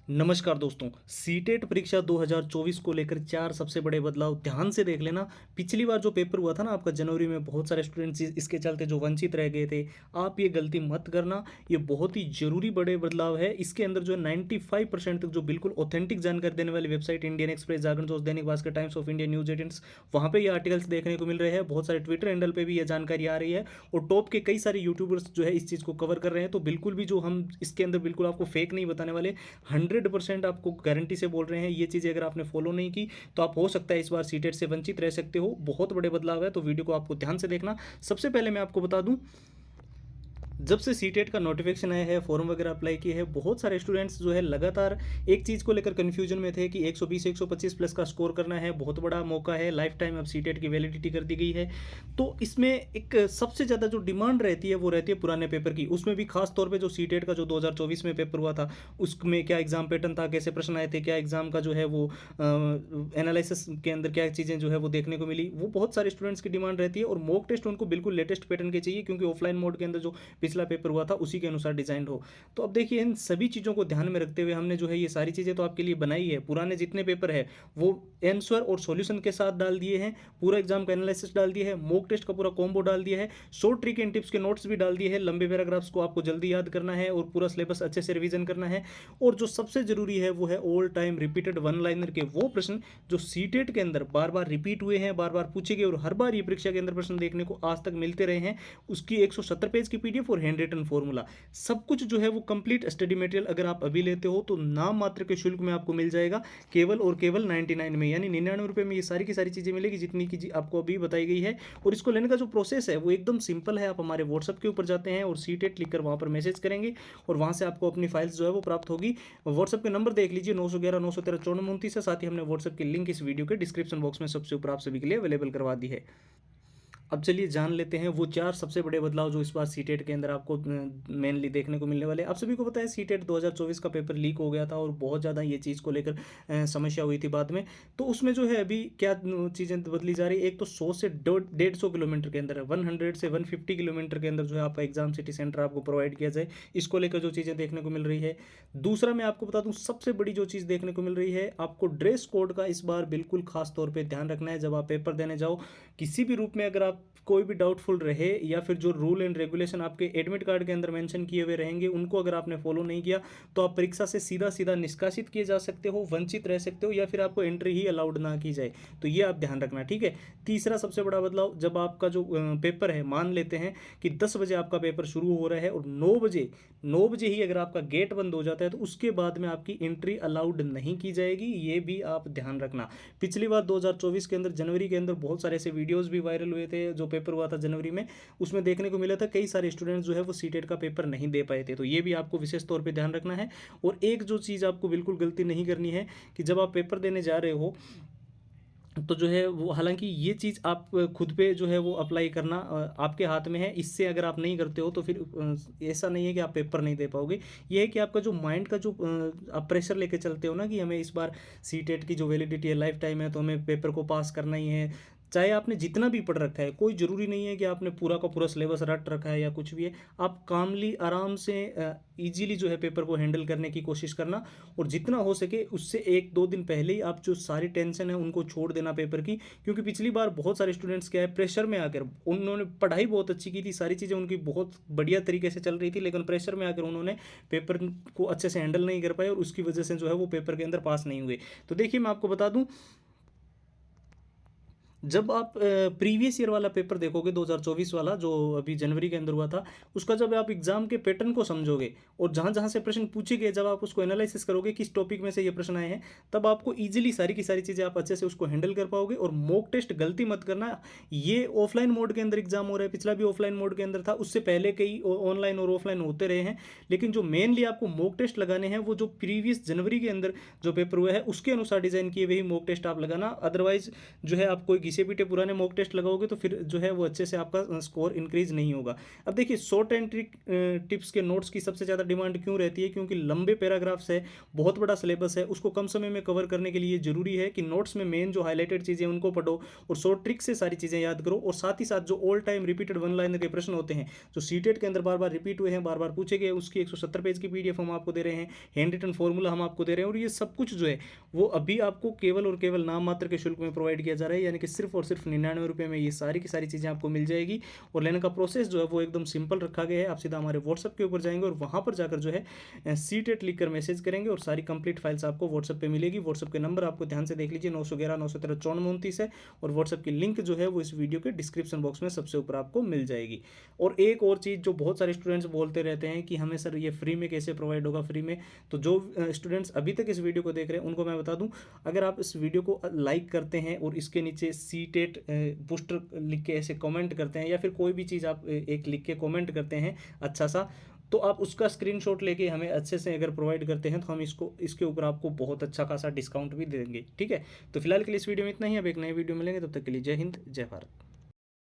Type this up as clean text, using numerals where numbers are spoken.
नमस्कार दोस्तों, सीटेट परीक्षा 2024 को लेकर 4 सबसे बड़े बदलाव ध्यान से देख लेना। पिछली बार जो पेपर हुआ था ना आपका जनवरी में, बहुत सारे स्टूडेंट्स इसके चलते जो वंचित रह गए थे। आप ये गलती मत करना, ये बहुत ही ज़रूरी बड़े बदलाव है। इसके अंदर जो है 95% तक जो बिल्कुल ऑथेंटिक जानकारी देने वाली वेबसाइट इंडियन एक्सप्रेस, जागरण दोस्त, Dainik Bhaskar, times of India, news 18, वहाँ पे ये आर्टिकल्स देखने को मिल रहे हैं। बहुत सारे ट्विटर हैंडल पे भी ये जानकारी आ रही है और टॉप के कई सारे यूट्यूबर्स जो है इस चीज़ को कवर कर रहे हैं। तो बिल्कुल भी जो हम इसके अंदर बिल्कुल आपको फेक नहीं बताने वाले, 100% आपको गारंटी से बोल रहे हैं। ये चीज़ें अगर आपने फॉलो नहीं की तो आप हो सकता है इस बार सीटेट से वंचित रह सकते हो। बहुत बड़े बदलाव है, तो वीडियो को आपको ध्यान से देखना। सबसे पहले मैं आपको बता दूं, जब से सीटेट का नोटिफिकेशन आया है, फॉर्म वगैरह अप्लाई किए हैं, बहुत सारे स्टूडेंट्स जो है लगातार एक चीज़ को लेकर कन्फ्यूजन में थे कि 120 125 प्लस का स्कोर करना है, बहुत बड़ा मौका है, लाइफ टाइम अब सीटेट की वैलिडिटी कर दी गई है। तो इसमें एक सबसे ज़्यादा जो डिमांड रहती है वो रहती है पुराने पेपर की। उसमें भी खास तौर पे जो सीटेट का जो 2024 में पेपर हुआ था, उसमें क्या एग्जाम पैटर्न था, कैसे प्रश्न आए थे, क्या एग्जाम का जो है वो एनालिसिस के अंदर क्या चीज़ें जो है वो देखने को मिली, वो बहुत सारे स्टूडेंट्स की डिमांड रहती है। और मॉक टेस्ट उनको बिल्कुल लेटेस्ट पैटर्न के चाहिए, क्योंकि ऑफलाइन मोड के अंदर जो पिछला पेपर हुआ था उसी के अनुसार डिजाइन हो। तो अब देखिए, इन सभी चीज़ों को ध्यान में रखते हुए हमने जो है ये सारी चीज़ें तो आपके लिए बनाई है। पुराने जितने पेपर है वो आंसर और सॉल्यूशन के साथ डाल दिए हैं, पूरा एग्जाम का एनालिसिस डाल दिया है, मॉक टेस्ट का पूरा कॉम्बो डाल दिया है, शॉर्ट ट्रिक एंड टिप्स के नोट्स भी डाल दिए हैं। लंबे पैराग्राफ्स को आपको जल्दी याद करना है और पूरा सिलेबस अच्छे से रिवीजन करना है। और जो सबसे जरूरी है वो है all time repeated one liner के वो प्रश्न जो सीटेट के अंदर बार बार रिपीट हुए हैं, बार बार पूछे गए और हर बार ये परीक्षा के अंदर प्रश्न देखने को आज तक मिलते रहे हैं। उसकी 170 पेज की पीडीएफ और हैंड रिटन फॉर्मूला, सब कुछ जो है वो कंप्लीट स्टडी मटेरियल अगर आप अभी लेते हो तो नाम मात्र के शुल्क में आपको मिल जाएगा, केवल और केवल 99 में, यानी 99 रुपये में ये सारी की सारी चीज़ें मिलेगी जितनी की आपको अभी बताई गई है। और इसको लेने का जो प्रोसेस है वो एकदम सिंपल है। आप हमारे व्हाट्सअप के ऊपर जाते हैं और सीटेट लिखकर वहाँ पर मैसेज करेंगे और वहाँ से आपको अपनी फाइल्स जो है वो प्राप्त होगी। व्हाट्सअप के नंबर देख लीजिए, 911 913 5429 है। साथ ही हमने व्हाट्सअप की लिंक इस वीडियो के डिस्क्रिप्शन बॉक्स में सबसे ऊपर आप सभी के लिए अवेलेबल करवा दी है। अब चलिए जान लेते हैं वो 4 सबसे बड़े बदलाव जो इस बार सीटेट के अंदर आपको मेनली देखने को मिलने वाले हैं। आप सभी को पता है सीटेट 2024 का पेपर लीक हो गया था और बहुत ज़्यादा ये चीज़ को लेकर समस्या हुई थी बाद में। तो उसमें जो है अभी क्या चीज़ें बदली जा रही है, एक तो 100 से 150 किलोमीटर के अंदर, 100 से 150 किलोमीटर के अंदर जो है आपका एग्जाम सिटी सेंटर आपको प्रोवाइड किया जाए, इसको लेकर जो चीज़ें देखने को मिल रही है। दूसरा मैं आपको बता दूं, सबसे बड़ी जो चीज़ देखने को मिल रही है, आपको ड्रेस कोड का इस बार बिल्कुल खास तौर पर ध्यान रखना है। जब आप पेपर देने जाओ, किसी भी रूप में अगर आप कोई भी डाउटफुल रहे या फिर जो रूल एंड रेगुलेशन आपके एडमिट कार्ड के अंदर मेंशन किए हुए रहेंगे उनको अगर आपने फॉलो नहीं किया तो आप परीक्षा से सीधा सीधा निष्कासित किए जा सकते हो, वंचित रह सकते हो, या फिर आपको एंट्री ही अलाउड ना की जाए। तो ये आप ध्यान रखना, ठीक है। तीसरा सबसे बड़ा बदलाव, जब आपका जो पेपर है, मान लेते हैं कि 10 बजे आपका पेपर शुरू हो रहा है और 9 बजे ही अगर आपका गेट बंद हो जाता है तो उसके बाद में आपकी एंट्री अलाउड नहीं की जाएगी। ये भी आप ध्यान रखना। पिछली बार 2024 के अंदर जनवरी के अंदर बहुत सारे ऐसे वीडियोस भी वायरल हुए थे, जो पेपर हुआ था जनवरी में, उसमें देखने को मिला था कई सारे स्टूडेंट्स जो है वो सीटेट का पेपर नहीं दे पाए थे। तो ये भी आपको विशेष तौर पे ध्यान रखना है। और एक जो चीज़ आपको बिल्कुल गलती नहीं करनी है कि जब आप पेपर देने जा रहे हो तो जो है वो, हालांकि ये चीज़ आप खुद पे जो है वो अप्लाई करना आपके हाथ में है। इससे अगर आप नहीं करते हो तो फिर ऐसा नहीं है कि आप पेपर नहीं दे पाओगे। ये है कि आपका जो माइंड का जो आप प्रेशर लेके चलते हो ना कि हमें इस बार सीटेट की जो वैलिडिटी है लाइफ टाइम है, तो हमें पेपर को पास करना ही है। चाहे आपने जितना भी पढ़ रखा है, कोई ज़रूरी नहीं है कि आपने पूरा का पूरा सिलेबस रट रखा है या कुछ भी है। आप कामली आराम से इजीली जो है पेपर को हैंडल करने की कोशिश करना, और जितना हो सके उससे 1-2 दिन पहले ही आप जो सारी टेंशन है उनको छोड़ देना पेपर की। क्योंकि पिछली बार बहुत सारे स्टूडेंट्स क्या है, प्रेशर में आकर उन्होंने पढ़ाई बहुत अच्छी की थी, सारी चीज़ें उनकी बहुत बढ़िया तरीके से चल रही थी, लेकिन प्रेशर में आकर उन्होंने पेपर को अच्छे से हैंडल नहीं कर पाए और उसकी वजह से जो है वो पेपर के अंदर पास नहीं हुए। तो देखिए, मैं आपको बता दूं, जब आप प्रीवियस ईयर वाला पेपर देखोगे 2024 वाला जो अभी जनवरी के अंदर हुआ था, उसका जब आप एग्जाम के पैटर्न को समझोगे और जहाँ जहाँ से प्रश्न पूछे गए, जब आप उसको एनालिसिस करोगे किस टॉपिक में से ये प्रश्न आए हैं, तब आपको इजीली सारी की सारी चीज़ें आप अच्छे से उसको हैंडल कर पाओगे। और मॉक टेस्ट गलती मत करना। ये ऑफलाइन मोड के अंदर एग्जाम हो रहा है, पिछला भी ऑफलाइन मोड के अंदर था, उससे पहले कई ऑनलाइन और ऑफलाइन होते रहे हैं। लेकिन जो मेनली आपको मॉक टेस्ट लगाने हैं वो जो प्रीवियस जनवरी के अंदर जो पेपर हुआ है उसके अनुसार डिजाइन किए हुए ही मॉक टेस्ट आप लगाना। अदरवाइज जो है आप कोई घिसे पीटे पुराने मॉक टेस्ट लगाओगे तो फिर जो है वो अच्छे से आपका स्कोर इंक्रीज नहीं होगा। अब देखिए शॉर्ट एंड ट्रिक टिप्स के नोट्स की सबसे ज़्यादा डिमांड क्यों रहती है, क्योंकि लंबे पैराग्राफ्स है, बहुत बड़ा सिलेबस है, उसको कम समय में कवर करने के लिए जरूरी है कि नोट्स में मेन जो हाईलाइटेड चीज़ें उनको पढ़ो और शॉर्ट ट्रिक से सारी चीज़ें याद करो। और साथ ही साथ जो all time repeated one liner के प्रश्न होते हैं जो सीटेट के अंदर बार बार रिपीट हुए हैं, बार बार पूछे गए, उसकी 170 पेज की पीडीएफ हम आपको दे रहे हैं, हैंड रिटन फॉर्मूला हम आपको दे रहे हैं, और ये सब कुछ जो है वो अभी आपको केवल और केवल नाम मात्र के शुल्क में प्रोवाइड किया जा रहा है, यानी कि सिर्फ और सिर्फ 99 रुपये में ये सारी की सारी चीज़ें आपको मिल जाएगी। और लेने का प्रोसेस जो है वो एकदम सिंपल रखा गया है। आप सीधा हमारे व्हाट्सएप के ऊपर जाएंगे और वहाँ पर जाकर जो है सीटेट लिख कर मैसेज करेंगे और सारी कंप्लीट फाइल्स आपको व्हाट्सएप पे मिलेगी। व्हाट्सएप के नंबर आपको ध्यान से देख लीजिए, 911 913 5429 है, और व्हाट्सएप की लिंक जो है वो इस वीडियो के डिस्क्रिप्शन बॉक्स में सबसे ऊपर आपको मिल जाएगी। और एक और चीज़ जो बहुत सारे स्टूडेंट्स बोलते रहते हैं कि हमें सर ये फ्री में कैसे प्रोवाइड होगा, फ्री में, तो जो स्टूडेंट्स अभी तक इस वीडियो को देख रहे हैं उनको मैं बता दूं, अगर आप इस वीडियो को लाइक करते हैं और इसके नीचे सीटेट बूस्टर लिख के ऐसे कमेंट करते हैं, या फिर कोई भी चीज़ आप एक लिख के कमेंट करते हैं अच्छा सा, तो आप उसका स्क्रीनशॉट लेके हमें अच्छे से अगर प्रोवाइड करते हैं तो हम इसको इसके ऊपर आपको बहुत अच्छा खासा डिस्काउंट भी देंगे। ठीक है, तो फिलहाल के लिए इस वीडियो में इतना ही। अब एक नए वीडियो मिलेंगे, तब तक के लिए जय हिंद जय भारत।